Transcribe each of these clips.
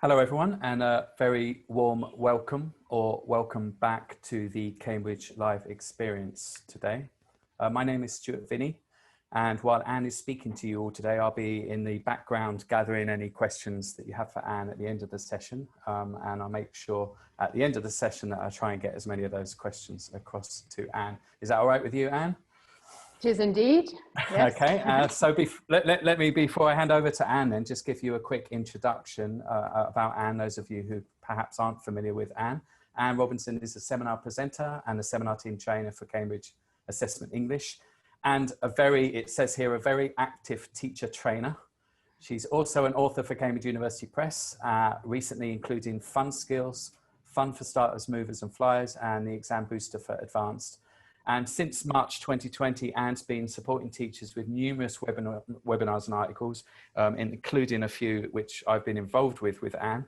Hello everyone, and a very warm welcome or welcome back to the Cambridge Live experience today. My name is Stuart Vinney, and while Anne is speaking to you all today, I'll be in the background gathering any questions that you have for Anne at the end of the session, and I'll make sure at the end of the session that I try and get as many of those questions across to Anne. Is that all right with you, Anne? It is indeed. Yes. Okay, so let me, before I hand over to Anne, then just give you a quick introduction about Anne, those of you who perhaps aren't familiar with Anne. Anne Robinson is a seminar presenter and a seminar team trainer for Cambridge Assessment English, and it says here, a very active teacher trainer. She's also an author for Cambridge University Press, recently including Fun Skills, Fun for Starters, Movers and Flyers, and the Exam Booster for Advanced. And since March 2020, Anne's been supporting teachers with numerous webinars and articles, including a few which I've been involved with Anne,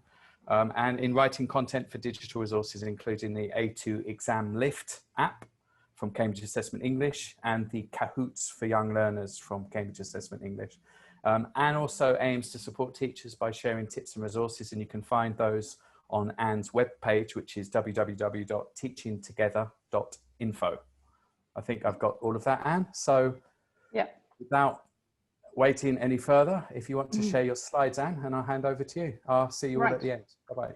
and in writing content for digital resources, including the A2 Exam Lift app from Cambridge Assessment English and the Kahoots for Young Learners from Cambridge Assessment English. Anne also aims to support teachers by sharing tips and resources, and you can find those on Anne's webpage, which is www.teachingtogether.info. I think I've got all of that, Anne. So yeah, without waiting any further, if you want to share your slides, Anne, and I'll hand over to you. I'll see you all at the end. Bye-bye.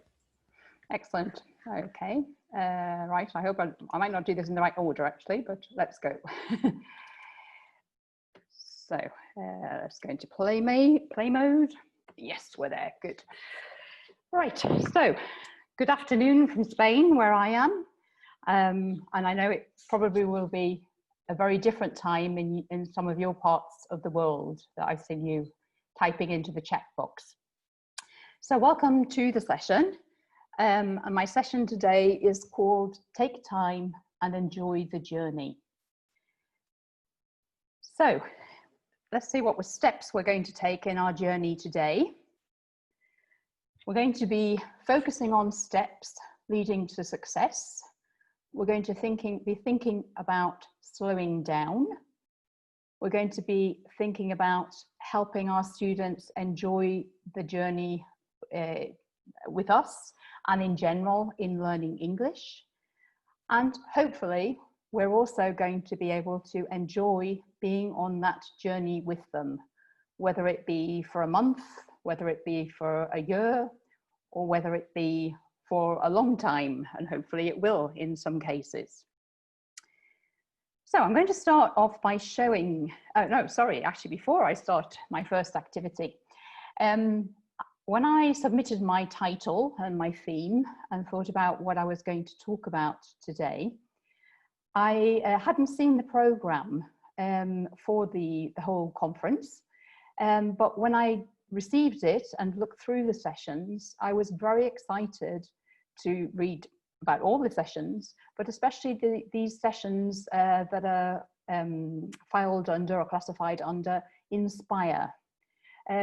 Excellent. Okay. Right. I hope I might not do this in the right order, actually, but let's go. So let's go into play mode. Yes, we're there. Good. Right. So good afternoon from Spain, where I am. And I know it probably will be a very different time in some of your parts of the world that I've seen you typing into the chat box. So welcome to the session. And my session today is called Take Time and Enjoy the Journey. So let's see what steps we're going to take in our journey today. We're going to be focusing on steps leading to success. We're going to be thinking about slowing down. We're going to be thinking about helping our students enjoy the journey with us and in general in learning English. And hopefully we're also going to be able to enjoy being on that journey with them, whether it be for a month, whether it be for a year, or whether it be for a long time, and hopefully it will in some cases. So I'm going to start off by showing, actually before I start my first activity, when I submitted my title and my theme and thought about what I was going to talk about today, I hadn't seen the programme for the whole conference, but when I received it and looked through the sessions, I was very excited to read about all the sessions, but especially these sessions that are filed under or classified under Inspire,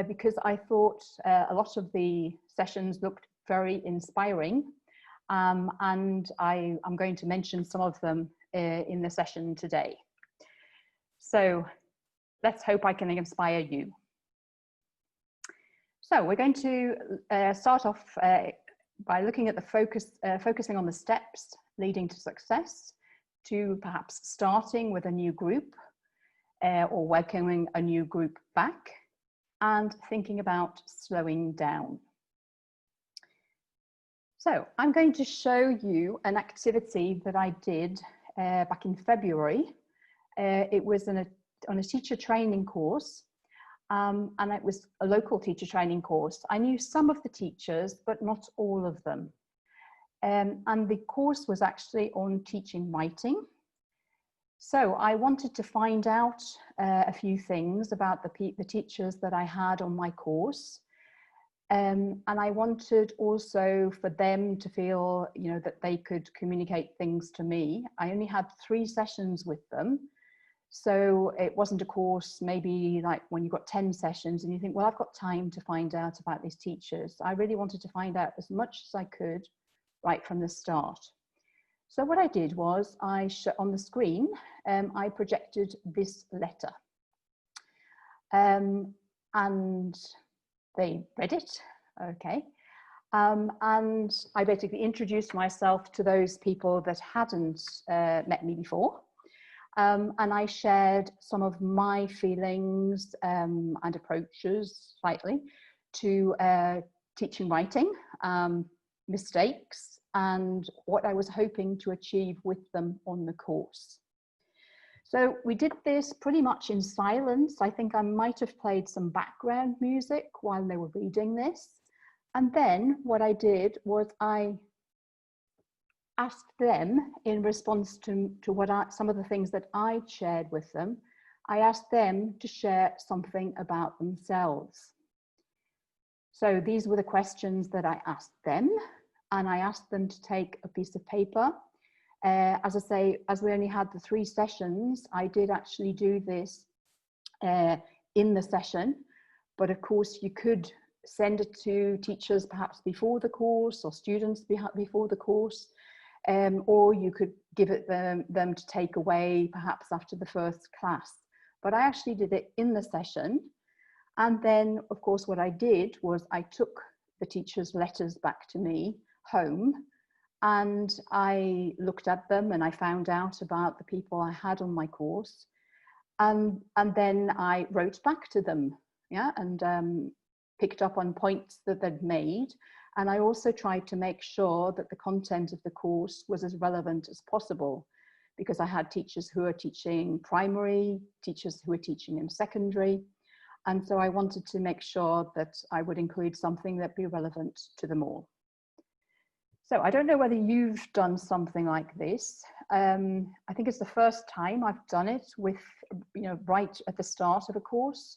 because I thought a lot of the sessions looked very inspiring, and I'm going to mention some of them in the session today. So let's hope I can inspire you. So we're going to start off by looking at the focusing on the steps leading to success, to perhaps starting with a new group or welcoming a new group back, and thinking about slowing down. So I'm going to show you an activity that I did back in February. It was on a teacher training course. And it was a local teacher training course. I knew some of the teachers, but not all of them. And the course was actually on teaching writing. So I wanted to find out a few things about the teachers that I had on my course. And I wanted also for them to feel, that they could communicate things to me. I only had 3 sessions with them. So it wasn't a course maybe like when you've got 10 sessions and you think, well, I've got time to find out about these teachers. I really wanted to find out as much as I could right from the start. So what I did was on the screen, I projected this letter. And they read it, okay. And I basically introduced myself to those people that hadn't met me before. And I shared some of my feelings and approaches slightly to teaching writing, mistakes, and what I was hoping to achieve with them on the course. So we did this pretty much in silence. I think I might have played some background music while they were reading this. And then what I did was I asked them, in response to some of the things that I shared with them, I asked them to share something about themselves. So these were the questions that I asked them, and I asked them to take a piece of paper. As I say, as we only had the 3 sessions, I did actually do this in the session, but of course you could send it to teachers perhaps before the course, or students before the course, or you could give it them to take away perhaps after the first class. But I actually did it in the session. And then, of course, what I did was I took the teachers' letters back to me home, and I looked at them and I found out about the people I had on my course. And then I wrote back to them, yeah, and picked up on points that they'd made. And I also tried to make sure that the content of the course was as relevant as possible, because I had teachers who are teaching primary, teachers who are teaching in secondary. And so I wanted to make sure that I would include something that'd be relevant to them all. So I don't know whether you've done something like this. I think it's the first time I've done it with, right at the start of a course,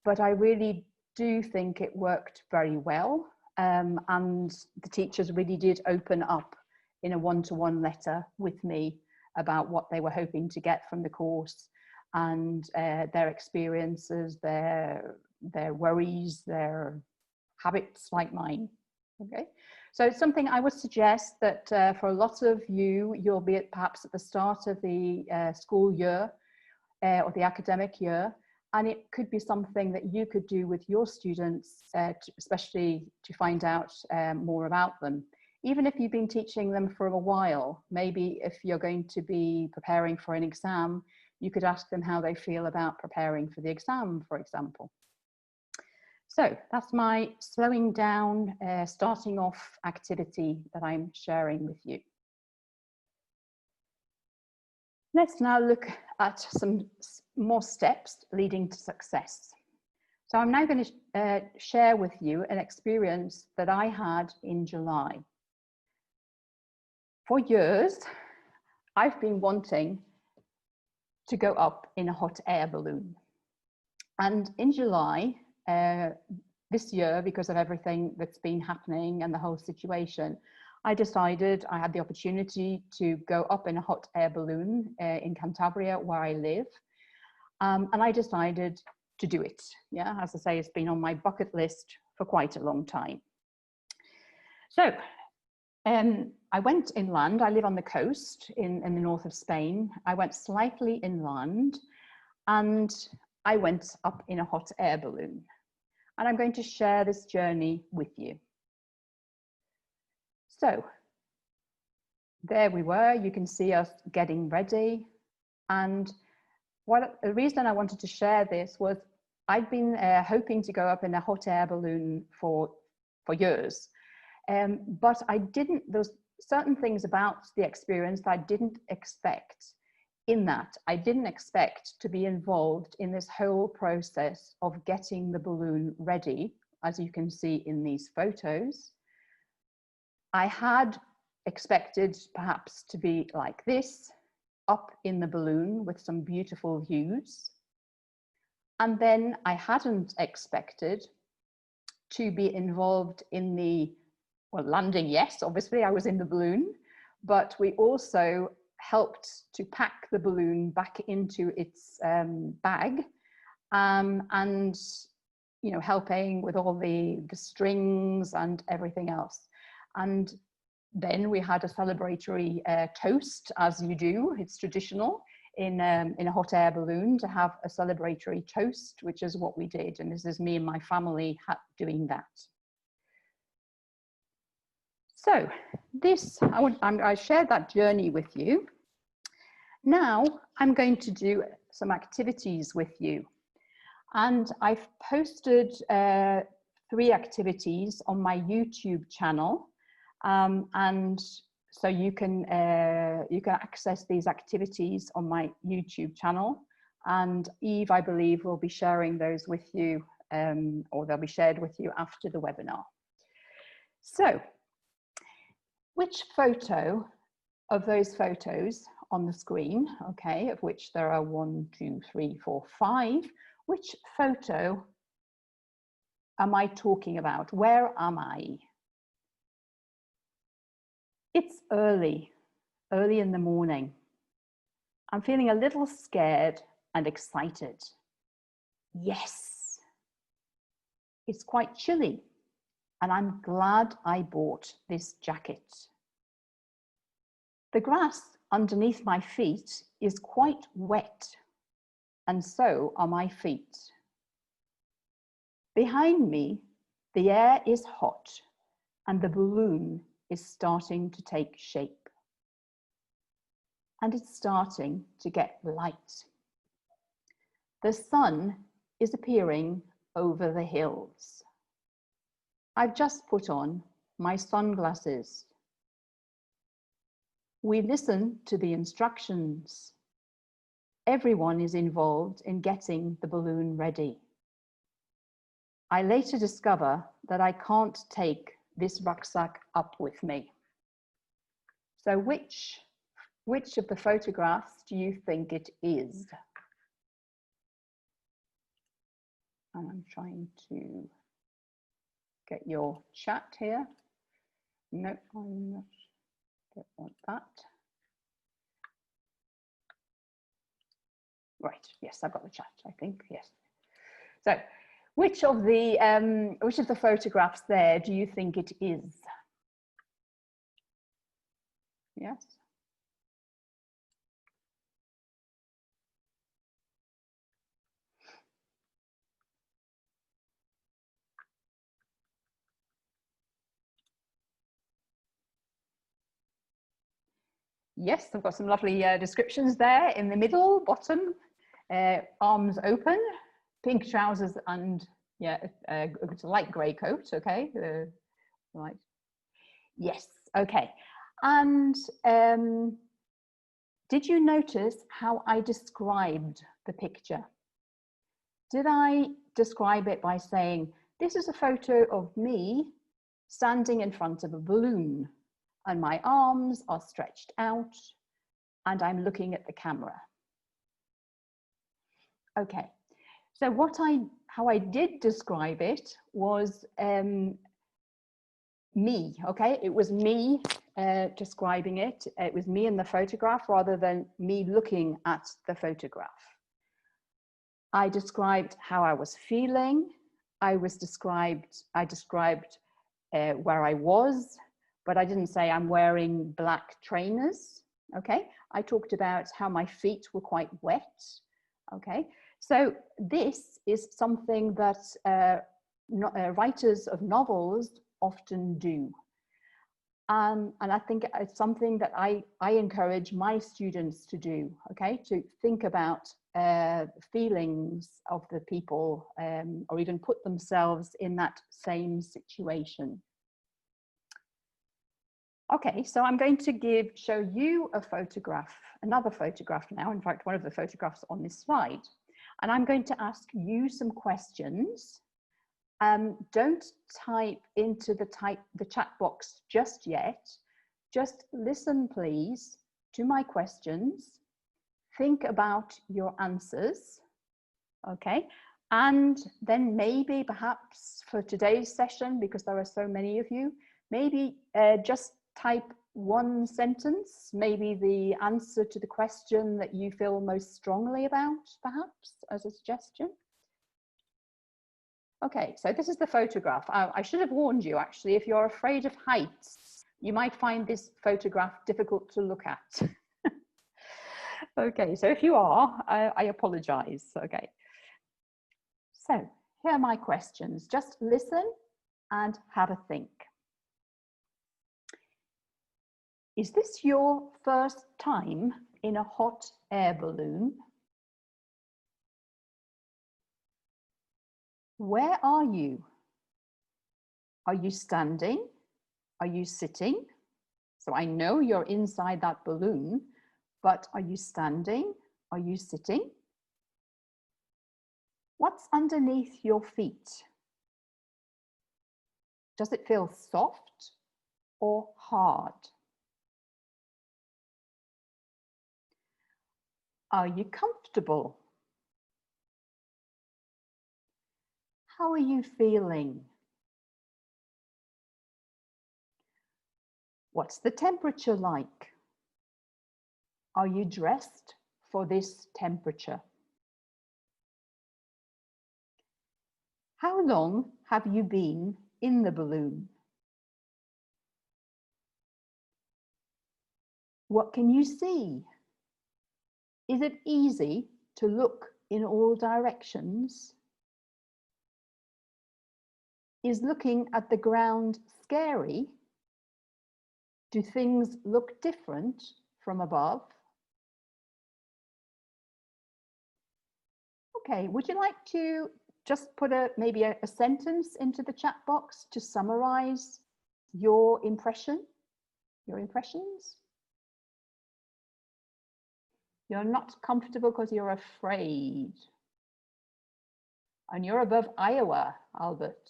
but I really do think it worked very well. And the teachers really did open up in a one-to-one letter with me about what they were hoping to get from the course, and their experiences, their worries, their habits like mine. Okay, so it's something I would suggest that for a lot of you, you'll be perhaps at the start of the school year or the academic year, and it could be something that you could do with your students, especially to find out more about them. Even if you've been teaching them for a while, maybe if you're going to be preparing for an exam, you could ask them how they feel about preparing for the exam, for example. So that's my slowing down, starting off activity that I'm sharing with you. Let's now look at some more steps leading to success. So I'm now going to share with you an experience that I had in July. For years, I've been wanting to go up in a hot air balloon. And in July this year, because of everything that's been happening and the whole situation, I decided I had the opportunity to go up in a hot air balloon in Cantabria, where I live. And I decided to do it. Yeah, as I say, it's been on my bucket list for quite a long time. So I went inland. I live on the coast in the north of Spain. I went slightly inland, and I went up in a hot air balloon. And I'm going to share this journey with you. So there we were. You can see us getting ready. And the reason I wanted to share this was I'd been hoping to go up in a hot air balloon for years. But there's certain things about the experience that I didn't expect. In that, I didn't expect to be involved in this whole process of getting the balloon ready, as you can see in these photos. I had expected perhaps to be like this, up in the balloon with some beautiful views. And then I hadn't expected to be involved in the, well, landing, yes, obviously I was in the balloon, but we also helped to pack the balloon back into its bag, and helping with all the strings and everything else. And then we had a celebratory toast, as you do. It's traditional in a hot air balloon to have a celebratory toast, which is what we did. And this is me and my family doing that. So this, I shared that journey with you. Now I'm going to do some activities with you. And I've posted 3 activities on my YouTube channel. And so you can access these activities on my YouTube channel. And Eve, I believe, will be sharing those with you, or they'll be shared with you after the webinar. So, which photo of those photos on the screen, okay, of which there are 1, 2, 3, 4, 5, which photo am I talking about? Where am I? It's early in the morning. I'm feeling a little scared and excited. Yes, it's quite chilly, and I'm glad I bought this jacket. The grass underneath my feet is quite wet, and so are my feet. Behind me, the air is hot, and the balloon is starting to take shape. And it's starting to get light. The sun is appearing over the hills. I've just put on my sunglasses. We listen to the instructions. Everyone is involved in getting the balloon ready. I later discover that I can't take this rucksack up with me. So which of the photographs do you think it is? And I'm trying to get your chat here. No, I'm not, don't want that. Right, yes, I've got the chat, I think, yes. So, which of the photographs there do you think it is? Yes. Yes, I've got some lovely descriptions there in the middle, bottom, arms open, pink trousers, and yeah, it's a light grey coat, okay? Right. Yes, okay. And did you notice how I described the picture? Did I describe it by saying, this is a photo of me standing in front of a balloon, and my arms are stretched out, and I'm looking at the camera? Okay, so how I did describe it was me, okay? It was me describing it. It was me in the photograph rather than me looking at the photograph. I described how I was feeling. I described where I was, but I didn't say I'm wearing black trainers, okay? I talked about how my feet were quite wet, okay? So this is something that writers of novels often do. And I think it's something that I encourage my students to do, okay? To think about feelings of the people, or even put themselves in that same situation. Okay, so I'm going to show you a photograph, another photograph now, in fact, one of the photographs on this slide. And I'm going to ask you some questions. Don't type into the chat box just yet. Just listen, please, to my questions. Think about your answers, okay? And then maybe, perhaps for today's session, because there are so many of you, maybe just type one sentence, maybe the answer to the question that you feel most strongly about, perhaps, as a suggestion. Okay, so this is the photograph. I should have warned you, actually, if you're afraid of heights, you might find this photograph difficult to look at. Okay, so if you are, I apologize, okay. So here are my questions. Just listen and have a think. Is this your first time in a hot air balloon? Where are you? Are you standing? Are you sitting? So I know you're inside that balloon, but are you standing? Are you sitting? What's underneath your feet? Does it feel soft or hard? Are you comfortable? How are you feeling? What's the temperature like? Are you dressed for this temperature? How long have you been in the balloon? What can you see? Is it easy to look in all directions? Is looking at the ground scary? Do things look different from above? Okay, would you like to just put maybe a sentence into the chat box to summarize your impressions? You're not comfortable because you're afraid. And you're above Iowa, Albert.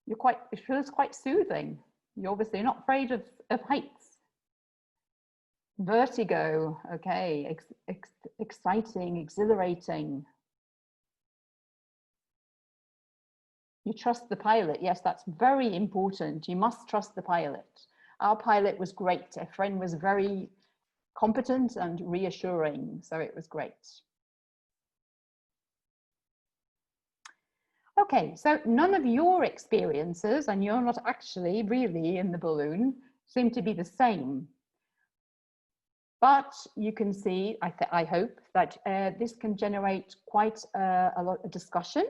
It feels quite soothing. You're obviously not afraid of heights. Vertigo, okay, exciting, exhilarating. You trust the pilot. Yes, that's very important. You must trust the pilot. Our pilot was great. A friend was very competent and reassuring, so it was great. Okay, so none of your experiences, and you're not actually really in the balloon, seem to be the same. But you can see, I hope, that this can generate quite a lot of discussion.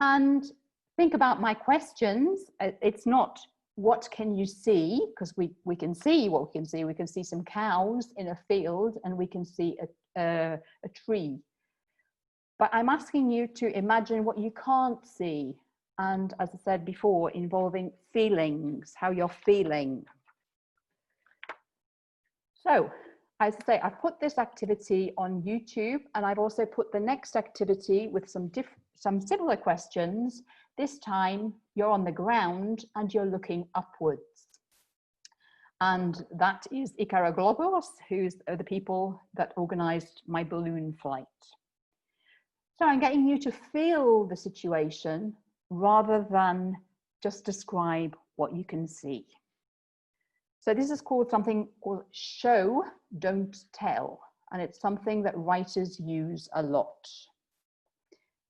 And think about my questions. It's not what can you see, because we can see what we can see. We can see some cows in a field and we can see a tree. But I'm asking you to imagine what you can't see. And as I said before, involving feelings, how you're feeling. So, as I say, I've put this activity on YouTube, and I've also put the next activity with some similar questions. This time you're on the ground and you're looking upwards. And that is Ikaroglobos, who's the people that organized my balloon flight. So I'm getting you to feel the situation rather than just describe what you can see. So this is called something called show, don't tell. And it's something that writers use a lot.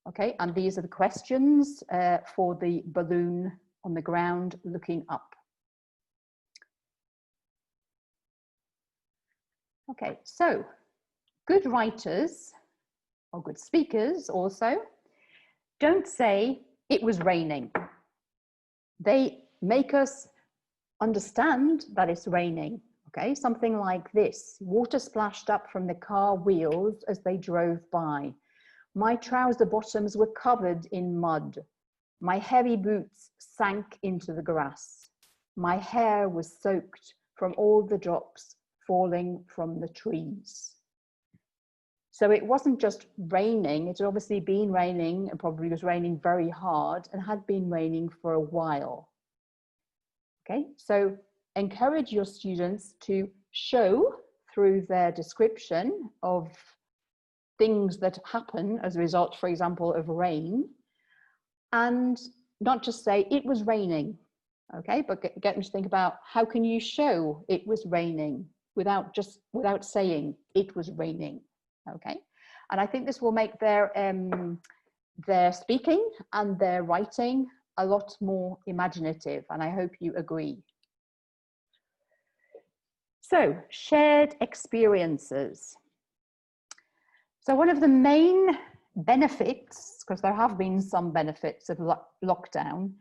Okay, and these are the questions for the balloon on the ground looking up. Okay, so good writers, or good speakers also, don't say it was raining. They make us understand that it's raining. Okay, something like this. Water splashed up from the car wheels as they drove by. My trouser bottoms were covered in mud. My heavy boots sank into the grass. My hair was soaked from all the drops falling from the trees. So it wasn't just raining, it had obviously been raining, and probably was raining very hard and had been raining for a while. Okay, so encourage your students to show through their description of things that happen as a result, for example, of rain, and not just say it was raining, okay, but get them to think about how can you show it was raining without saying it was raining, okay? And I think this will make their speaking and their writing a lot more imaginative, and I hope you agree. So, shared experiences. So one of the main benefits, because there have been some benefits of lockdown,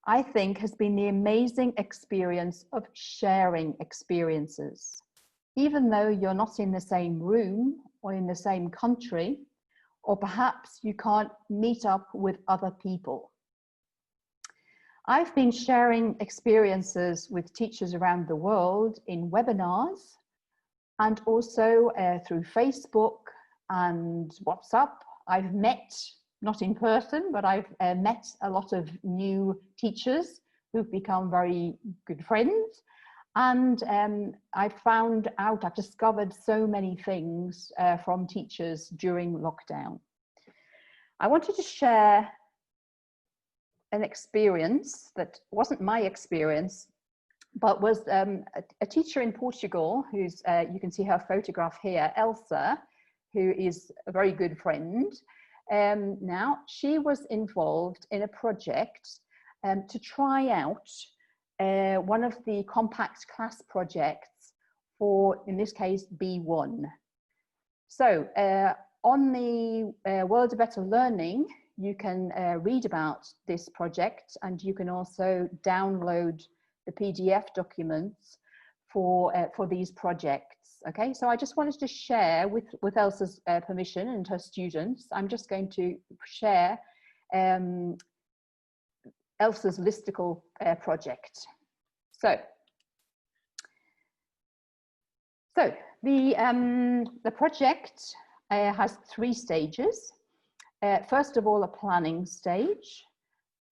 I think, has been the amazing experience of sharing experiences. Even though you're not in the same room or in the same country, or perhaps you can't meet up with other people. I've been sharing experiences with teachers around the world in webinars and also through Facebook and WhatsApp. I've met, not in person, but I've met a lot of new teachers who've become very good friends. And I've discovered so many things from teachers during lockdown. I wanted to share an experience that wasn't my experience, but was a teacher in Portugal who's, you can see her photograph here, Elsa, who is a very good friend. Now, she was involved in a project to try out one of the compact class projects for, in this case, B1. So on the World of Better Learning, you can read about this project, and you can also download the PDF documents for these projects. Okay, so I just wanted to share with Elsa's permission and her students, I'm just going to share Elsa's Listicle project. So the project has 3 stages. First of all, a planning stage,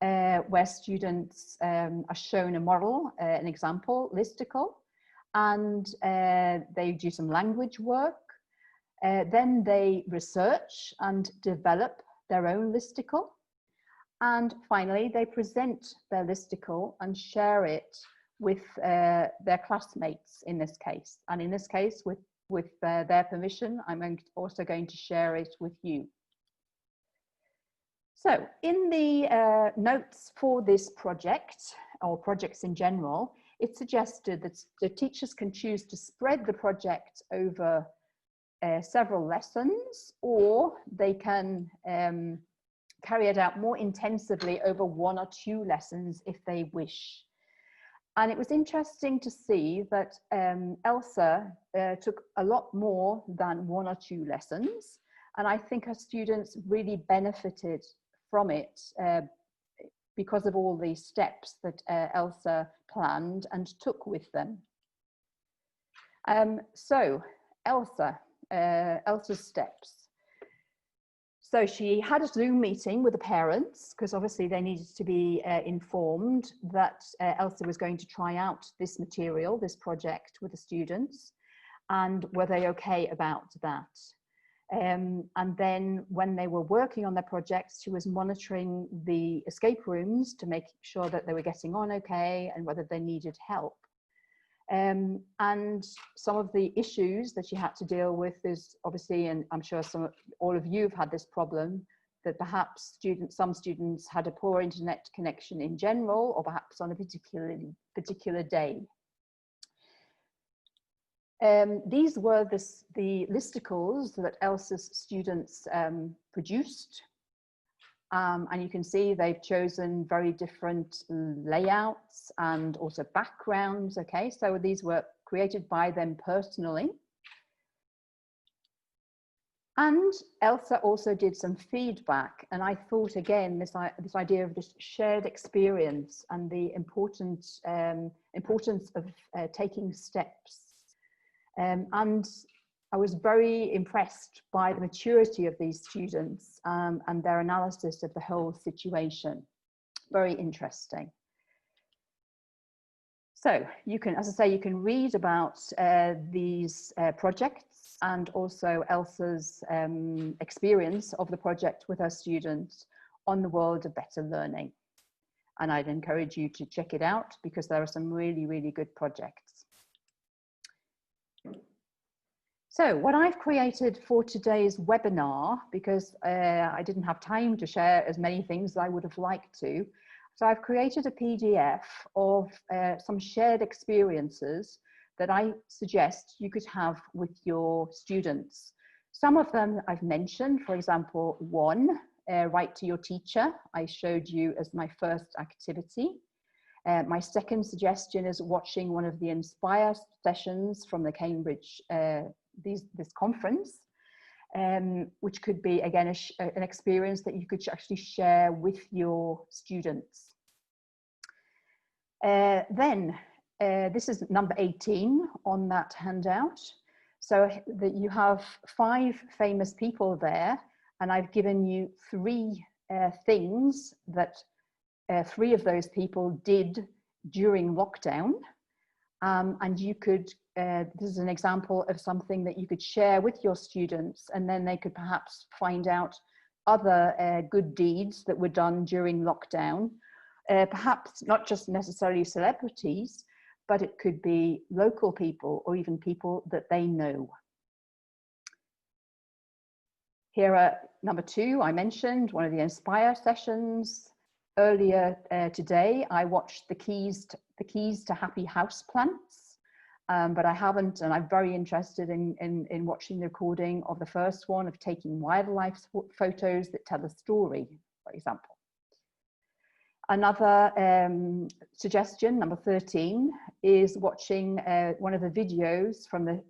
where students are shown a model, an example, Listicle, and they do some language work. Then they research and develop their own Listicle. And finally, they present their Listicle and share it with their classmates in this case. And in this case, with their permission, I'm also going to share it with you. So in the notes for this project, or projects in general, it suggested that the teachers can choose to spread the project over several lessons, or they can carry it out more intensively over 1 or 2 lessons if they wish. And it was interesting to see that Elsa took a lot more than 1 or 2 lessons. And I think her students really benefited from it because of all the steps that Elsa planned and took with them. So Elsa's steps. So she had a Zoom meeting with the parents, because obviously they needed to be informed that Elsa was going to try out this material, this project with the students, and were they okay about that? And then when they were working on their projects, she was monitoring the escape rooms to make sure that they were getting on okay and whether they needed help. And some of the issues that she had to deal with is obviously, and I'm sure all of you have had this problem, that perhaps some students had a poor internet connection in general, or perhaps on a particular day. These were the listicles that Elsa's students produced. And you can see they've chosen very different layouts and also backgrounds. Okay, so these were created by them personally. And Elsa also did some feedback. And I thought, again, this idea of this shared experience and the importance of taking steps. And I was very impressed by the maturity of these students and their analysis of the whole situation. Very interesting. So you can, as I say, you can read about these projects and also Elsa's experience of the project with her students on the World of Better Learning. And I'd encourage you to check it out because there are some really, really good projects. So what I've created for today's webinar, because I didn't have time to share as many things as I would have liked to, so I've created a PDF of some shared experiences that I suggest you could have with your students. Some of them I've mentioned, for example, one write to your teacher. I showed you as my first activity. My second suggestion is watching one of the Inspire sessions from the Cambridge, this conference, which could be, again, an experience that you could actually share with your students. Then, this is number 18 on that handout. So that you have 5 famous people there, and I've given you 3 things that 3 of those people did during lockdown. And you could, this is an example of something that you could share with your students, and then they could perhaps find out other good deeds that were done during lockdown. Perhaps not just necessarily celebrities, but it could be local people or even people that they know. Here are number 2, I mentioned one of the Inspire sessions. Earlier today, I watched the keys to happy houseplants, but I haven't, and I'm very interested in watching the recording of the first one of taking wildlife photos that tell a story, for example. Another suggestion, number 13, is watching one of the videos from the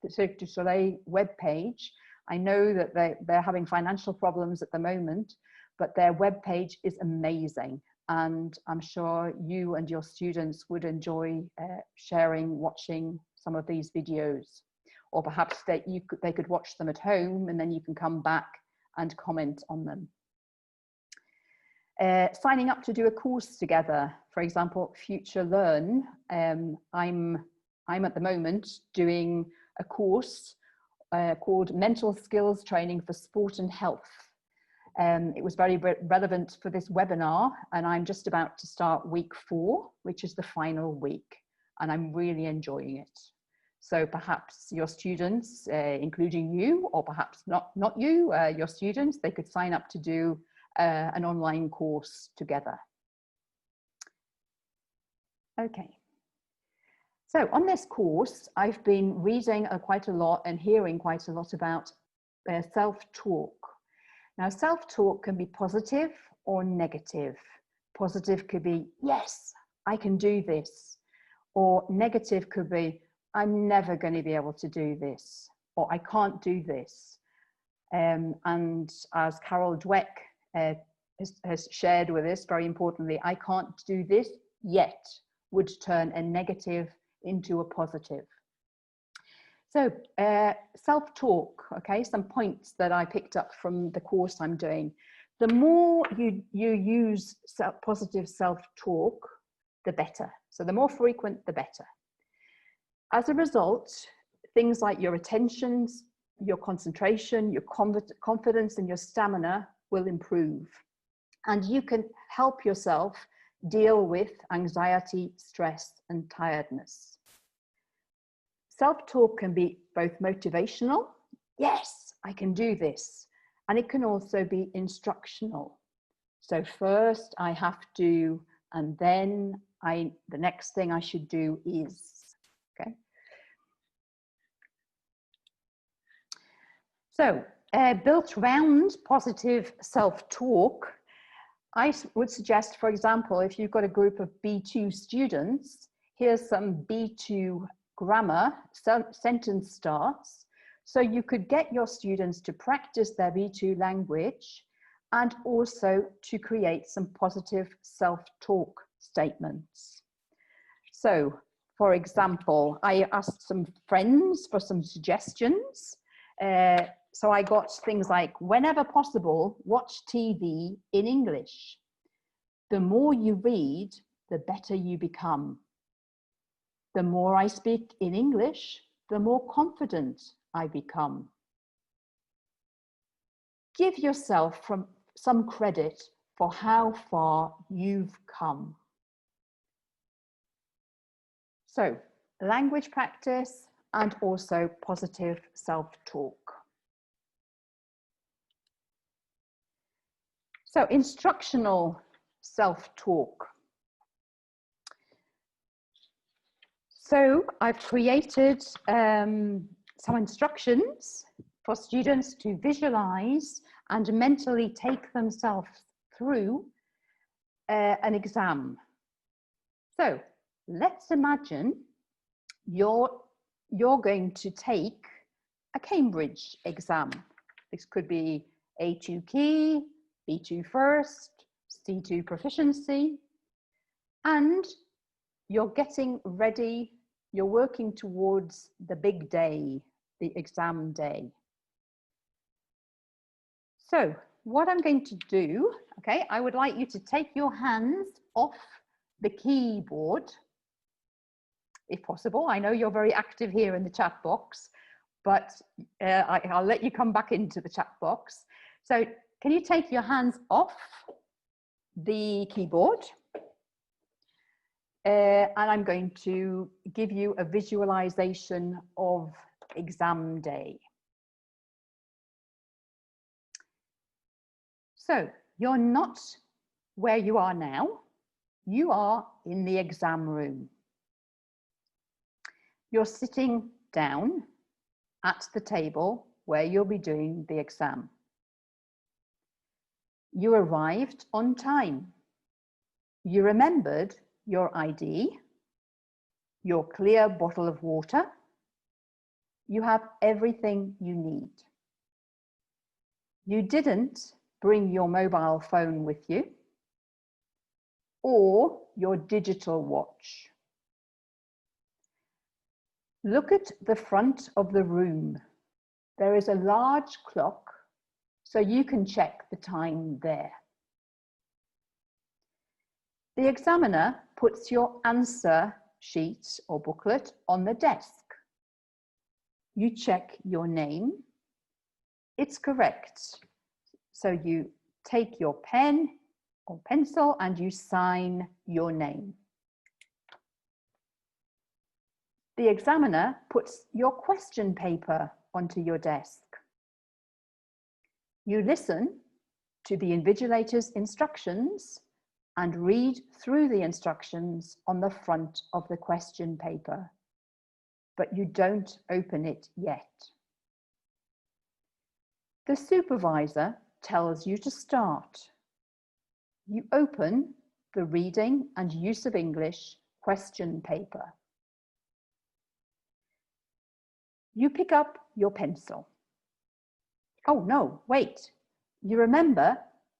Cirque du Soleil webpage. I know that they're having financial problems at the moment, but their webpage is amazing. And I'm sure you and your students would enjoy watching some of these videos. Or perhaps they could watch them at home, and then you can come back and comment on them. Signing up to do a course together, for example, Future Learn. I'm at the moment doing a course called Mental Skills Training for Sport and Health. It was very relevant for this webinar, and I'm just about to start week 4, which is the final week, and I'm really enjoying it. So perhaps your students, including you, or perhaps not you, your students, they could sign up to do an online course together. Okay. So on this course, I've been reading quite a lot and hearing quite a lot about self-talk. Now, self-talk can be positive or negative. Positive could be, yes, I can do this. Or negative could be, I'm never going to be able to do this. Or I can't do this. And as Carol Dweck has shared with us, very importantly, I can't do this yet would turn a negative into a positive. So self-talk, okay, some points that I picked up from the course I'm doing. The more you use positive self-talk, the better. So the more frequent, the better. As a result, things like your attention, your concentration, your confidence, and your stamina will improve. And you can help yourself deal with anxiety, stress, and tiredness. Self-talk can be both motivational, yes, I can do this, and it can also be instructional. So first I have to, and then the next thing I should do is, okay? So built around positive self-talk, I would suggest, for example, if you've got a group of B2 students, here's some B2 grammar, sentence starts. So you could get your students to practice their B2 language and also to create some positive self-talk statements. So, for example, I asked some friends for some suggestions. So I got things like, whenever possible, watch TV in English. The more you read, the better you become. The more I speak in English, the more confident I become. Give yourself some credit for how far you've come. So, language practice and also positive self-talk. So, instructional self-talk. So I've created some instructions for students to visualize and mentally take themselves through an exam. So let's imagine you're going to take a Cambridge exam. This could be A2 Key, B2 First, C2 Proficiency, and you're getting ready, you're working towards the big day, the exam day. So what I'm going to do, okay, I would like you to take your hands off the keyboard, if possible. I know you're very active here in the chat box, but I'll let you come back into the chat box. So can you take your hands off the keyboard? And I'm going to give you a visualization of exam day. So you're not where you are now. You are in the exam room. You're sitting down at the table where you'll be doing the exam. You arrived on time. You remembered your ID, your clear bottle of water. You have everything you need. You didn't bring your mobile phone with you or your digital watch. Look at the front of the room. There is a large clock, so you can check the time there. The examiner puts your answer sheet or booklet on the desk. You check your name. It's correct. So you take your pen or pencil and you sign your name. The examiner puts your question paper onto your desk. You listen to the invigilator's instructions and read through the instructions on the front of the question paper, but you don't open it yet. The supervisor tells you to start. You open the reading and use of English question paper. You pick up your pencil. Oh no, wait. You remember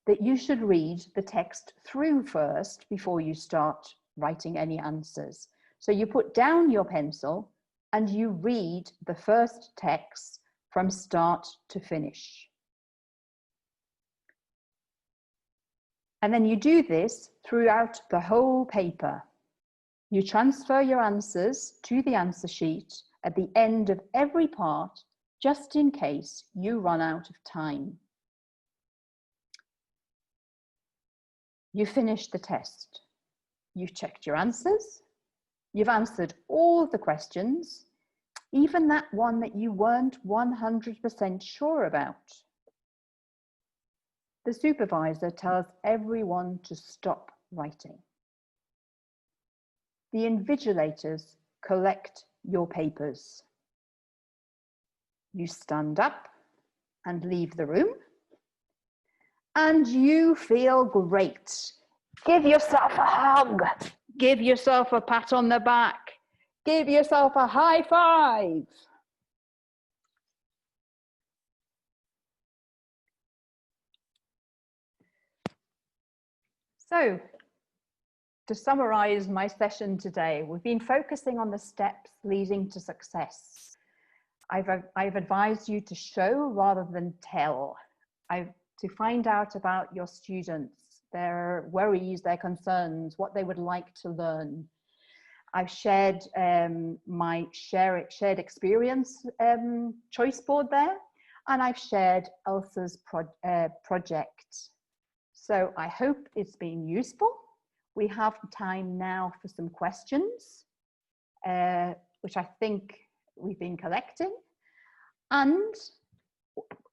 that you should read the text through first before you start writing any answers. So you put down your pencil and you read the first text from start to finish. And then you do this throughout the whole paper. You transfer your answers to the answer sheet at the end of every part, just in case you run out of time. You finished the test. You've checked your answers. You've answered all the questions, even that one that you weren't 100% sure about. The supervisor tells everyone to stop writing. The invigilators collect your papers. You stand up and leave the room, and you feel great. Give yourself a hug. Give yourself a pat on the back. Give yourself a high five. So, to summarize my session today, we've been focusing on the steps leading to success. I've advised you to show rather than tell. To find out about your students, their worries, their concerns, what they would like to learn. I've shared my shared experience choice board there, and I've shared Elsa's project. So I hope it's been useful. We have time now for some questions, which I think we've been collecting. And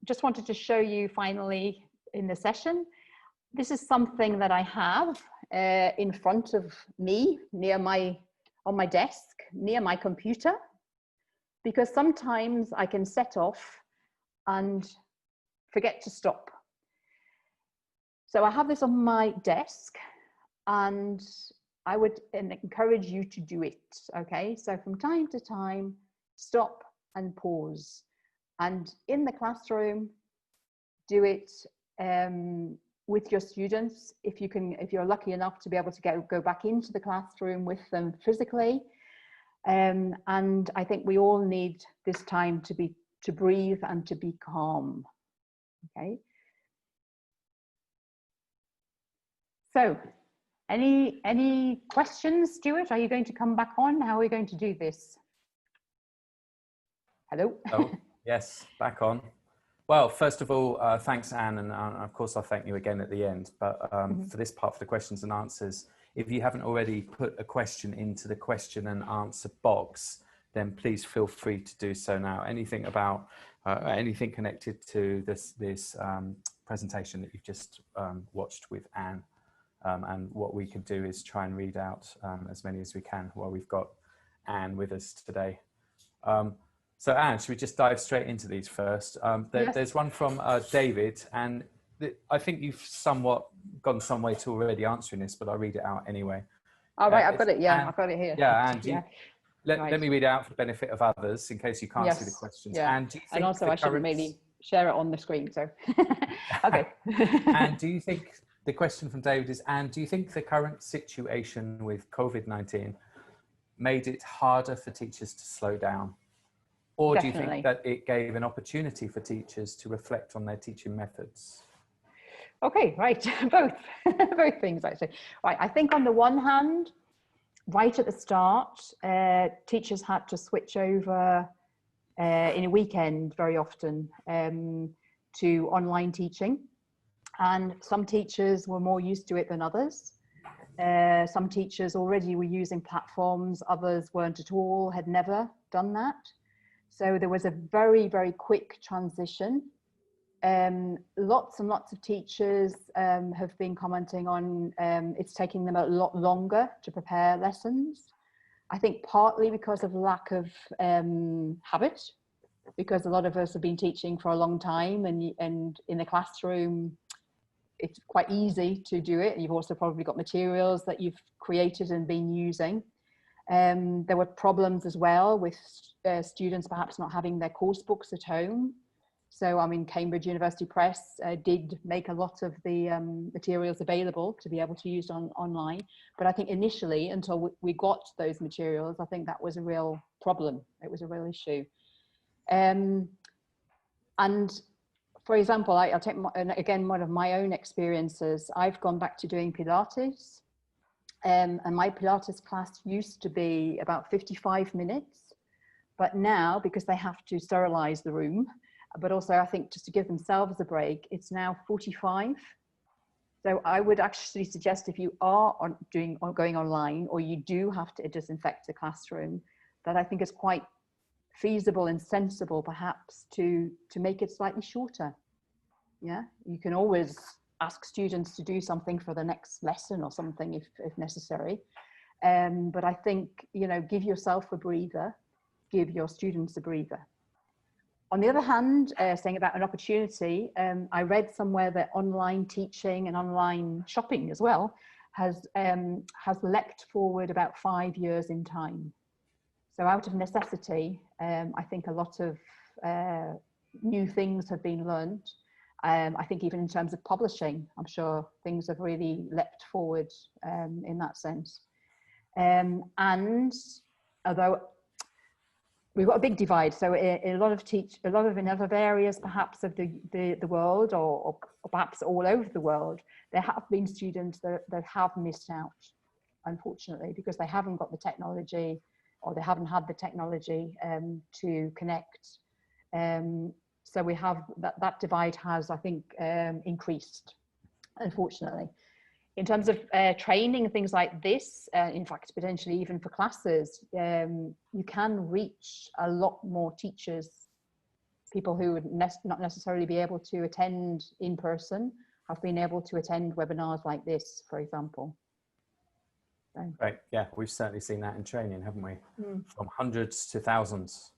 just wanted to show you finally in the session, this is something that I have in front of me, on my desk, near my computer, because sometimes I can set off and forget to stop So I have this on my desk, and I would encourage you to do it. Okay, so from time to time, stop and pause. And in the classroom, do it with your students. If you're lucky enough to be able to go back into the classroom with them physically. And I think we all need this time to breathe and to be calm. Okay. So, any questions, Stuart? Are you going to come back on? How are we going to do this? Hello. Oh, yes, back on. Well, first of all, thanks, Anne, and of course I'll thank you again at the end. But for this part, for the questions and answers, if you haven't already put a question into the question and answer box, then please feel free to do so now. Anything about anything connected to this presentation that you've just watched with Anne, and what we can do is try and read out as many as we can while we've got Anne with us today. So Anne, should we just dive straight into these first? Yes. There's one from David, and I think you've somewhat gone some way to already answering this, but I'll read it out anyway. All right, I've got it. Yeah, Anne, I've got it here. Yeah, Anne, Yeah. Let me read it out for the benefit of others in case you can't see the questions. Yeah. And, do you think and also I shouldn't maybe share it on the screen, so. Okay. And do you think, the question from David is, and do you think the current situation with COVID-19 made it harder for teachers to slow down? Or do you think that it gave an opportunity for teachers to reflect on their teaching methods? Okay, right, both things actually. Right, I think on the one hand, right at the start, teachers had to switch over in a weekend very often to online teaching. And some teachers were more used to it than others. Some teachers already were using platforms, others weren't at all, had never done that. So there was a very, very quick transition. Lots and lots of teachers have been commenting on it's taking them a lot longer to prepare lessons. I think partly because of lack of habit, because a lot of us have been teaching for a long time, and in the classroom, it's quite easy to do it. You've also probably got materials that you've created and been using. There were problems as well with students perhaps not having their course books at home. So, I mean, Cambridge University Press did make a lot of the materials available to be able to use online. But I think initially, until we got those materials, I think that was a real problem. It was a real issue. And for example, I'll take, again, one of my own experiences. I've gone back to doing Pilates. And my Pilates class used to be about 55 minutes. But now, because they have to sterilize the room, but also I think just to give themselves a break, it's now 45. So I would actually suggest, if you are going online, or you do have to disinfect the classroom, that I think it's quite feasible and sensible perhaps to make it slightly shorter. Yeah, you can always ask students to do something for the next lesson or something if necessary. But I think, you know, give yourself a breather, give your students a breather. On the other hand, saying about an opportunity, I read somewhere that online teaching and online shopping as well has leapt forward about 5 years in time. So out of necessity, I think a lot of new things have been learned. I think even in terms of publishing, I'm sure things have really leapt forward in that sense. And although we've got a big divide, so in a lot of in other areas perhaps of the world, or perhaps all over the world, there have been students that have missed out, unfortunately, because they haven't got the technology, or they haven't had the technology to connect. So we have that divide has, I think, increased, unfortunately. In terms of training and things like this, in fact, potentially even for classes, you can reach a lot more teachers, people who would not necessarily be able to attend in person, have been able to attend webinars like this, for example. So. Right, yeah, we've certainly seen that in training, haven't we? From hundreds to thousands.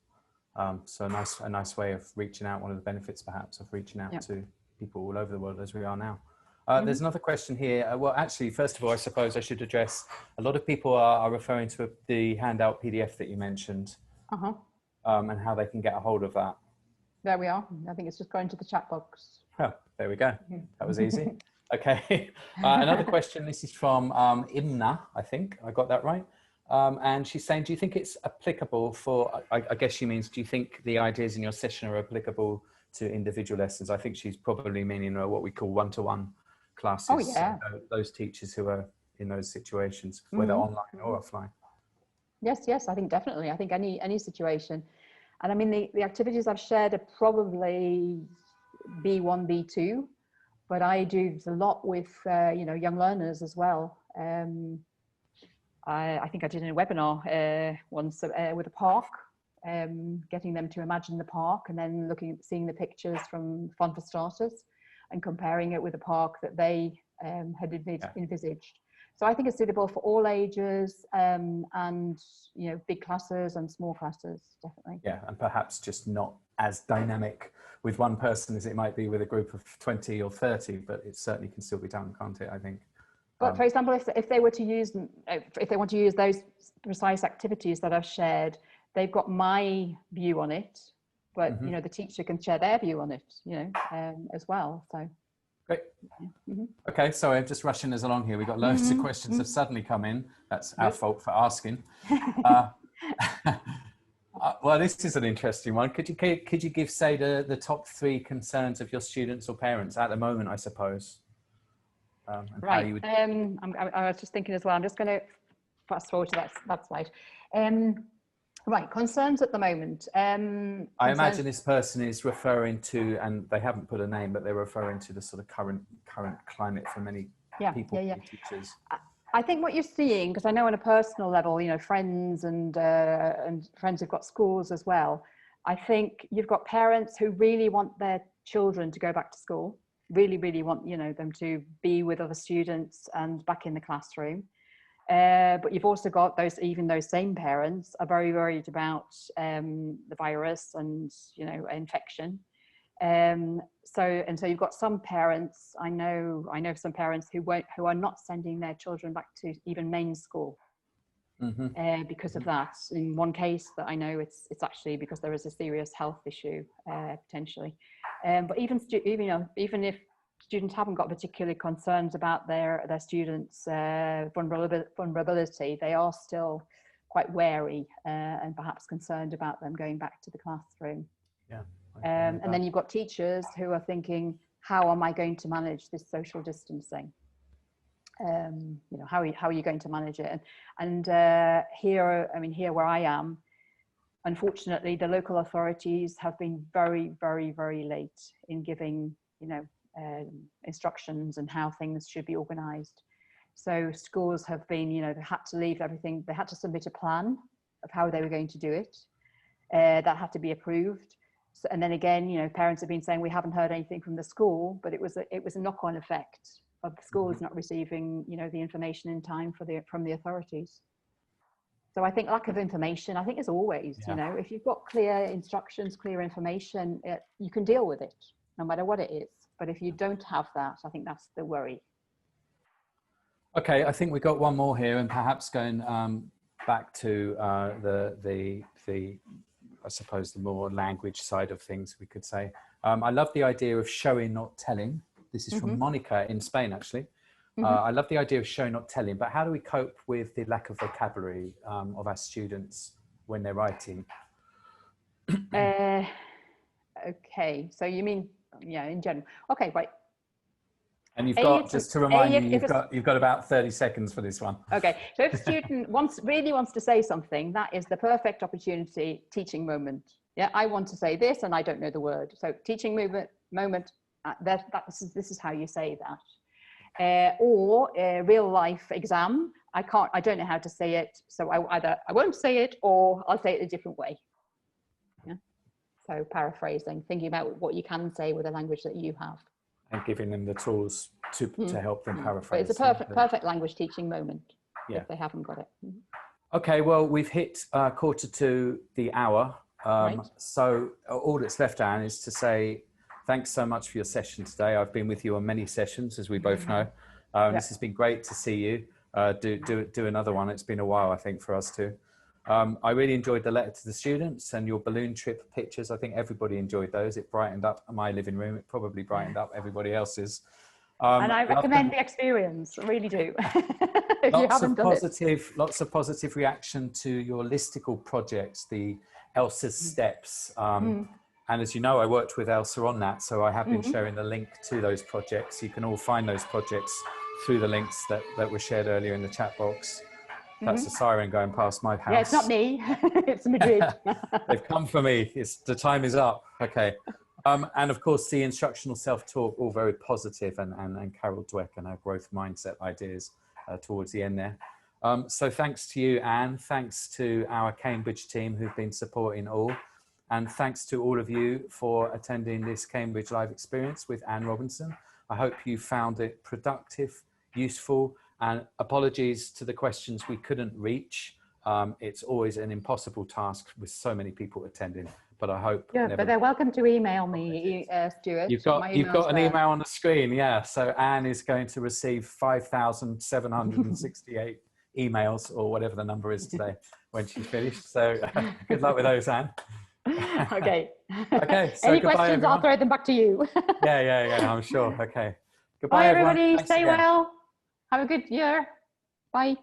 So a nice way of reaching out, one of the benefits perhaps of reaching out to people all over the world as we are now. There's another question here. Well, actually, first of all, I suppose I should address, a lot of people are referring to the handout PDF that you mentioned, and how they can get a hold of that. There we are. I think it's just going to the chat box. Oh, there we go. That was easy. Okay. Another question. This is from Imna, I think I got that right. And she's saying, do you think it's applicable for, I guess she means, do you think the ideas in your session are applicable to individual lessons? I think she's probably meaning what we call one-to-one classes. Oh, yeah. Those teachers who are in those situations, whether online or offline. Yes, I think definitely. I think any situation. And I mean, the activities I've shared are probably B1, B2, but I do a lot with, young learners as well. I think I did a webinar once with a park, getting them to imagine the park and then seeing the pictures from Fun for Starters and comparing it with a park that they had envisaged. So I think it's suitable for all ages, and big classes and small classes, definitely. Yeah, and perhaps just not as dynamic with one person as it might be with a group of 20 or 30, but it certainly can still be done, can't it, I think. But for example, if they were to use, if they want to use those precise activities that I've shared, they've got my view on it, but the teacher can share their view on it, as well. So great. Okay, sorry, I'm just rushing us along here. We've got loads of questions have suddenly come in. That's our fault for asking. Well, this is an interesting one. Could you give, say, the top 3 concerns of your students or parents at the moment, I suppose? Right. I was just thinking as well. I'm just going to fast forward to that slide. Right, concerns at the moment. I imagine this person is referring to, and they haven't put a name, but they're referring to the sort of current climate for many people, teachers. I think what you're seeing, because I know on a personal level, friends and friends who've got schools as well. I think you've got parents who really want their children to go back to school. Really, really want them to be with other students and back in the classroom. But you've also got those same parents are very worried about the virus and infection. So you've got some parents. I know some parents who are not sending their children back to even main school because of that. In one case that I know, it's actually because there is a serious health issue potentially. But even if students haven't got particular concerns about their students' vulnerability, they are still quite wary and perhaps concerned about them going back to the classroom. Yeah. And then you've got teachers who are thinking, how am I going to manage this social distancing? How are you going to manage it? And here where I am, unfortunately, the local authorities have been very, very, very late in giving, instructions and how things should be organized. So schools have been, they had to leave everything. They had to submit a plan of how they were going to do it. That had to be approved. So, and then again, parents have been saying, we haven't heard anything from the school, but it was a knock-on effect of the schools not receiving, the information in time from the authorities. So I think lack of information, I think as always, if you've got clear instructions, clear information, you can deal with it no matter what it is. But if you don't have that, I think that's the worry. Okay, I think we got one more here, and perhaps going back to the I suppose the more language side of things, we could say. I love the idea of showing, not telling. This is from Monica in Spain, actually. I love the idea of showing, not telling, but how do we cope with the lack of vocabulary of our students when they're writing? Okay, so you mean, in general. Okay, right. And you've got, just to remind you, you've got about 30 seconds for this one. Okay, so if a student really wants to say something, that is the perfect opportunity, teaching moment. Yeah, I want to say this and I don't know the word. So teaching moment, this is how you say that. Or a real life exam, I don't know how to say it. So I won't say it, or I'll say it a different way. Yeah. So paraphrasing, thinking about what you can say with the language that you have. And giving them the tools to help them paraphrase. But it's a perfect language teaching moment if they haven't got it. Okay, well, we've hit 1/4 to the hour. Right. So all that's left, Anne, is to say thanks so much for your session today. I've been with you on many sessions, as we both know. This has been great to see you do another one. It's been a while, I think, for us too. I really enjoyed the letter to the students and your balloon trip pictures. I think everybody enjoyed those. It brightened up my living room. It probably brightened up everybody else's. And I recommend the experience, I really do. If you haven't done it. Lots of positive reaction to your Listicle projects, the Elsa's steps. And as you know, I worked with Elsa on that, so I have been sharing the link to those projects. You can all find those projects through the links that were shared earlier in the chat box. That's a siren going past my house. Yeah, it's not me, it's Madrid. They've come for me, the time is up, okay. And of course, the Instructional Self-Talk, all very positive, and Carol Dweck and her growth mindset ideas towards the end there. So thanks to you, Anne, thanks to our Cambridge team who've been supporting all. And thanks to all of you for attending this Cambridge Live experience with Anne Robinson. I hope you found it productive, useful, and apologies to the questions we couldn't reach. It's always an impossible task with so many people attending, but I hope. Yeah, but they're welcome to email me, Stuart. You've got an email on the screen, yeah. So Anne is going to receive 5,768 emails, or whatever the number is today, when she's finished. So good luck with those, Anne. Okay. Okay. So any goodbye, questions, everyone. I'll throw them back to you. Yeah, I'm sure. Okay. Goodbye, Bye, everybody. everyone. Thanks Stay again. well. Have a good year. Bye.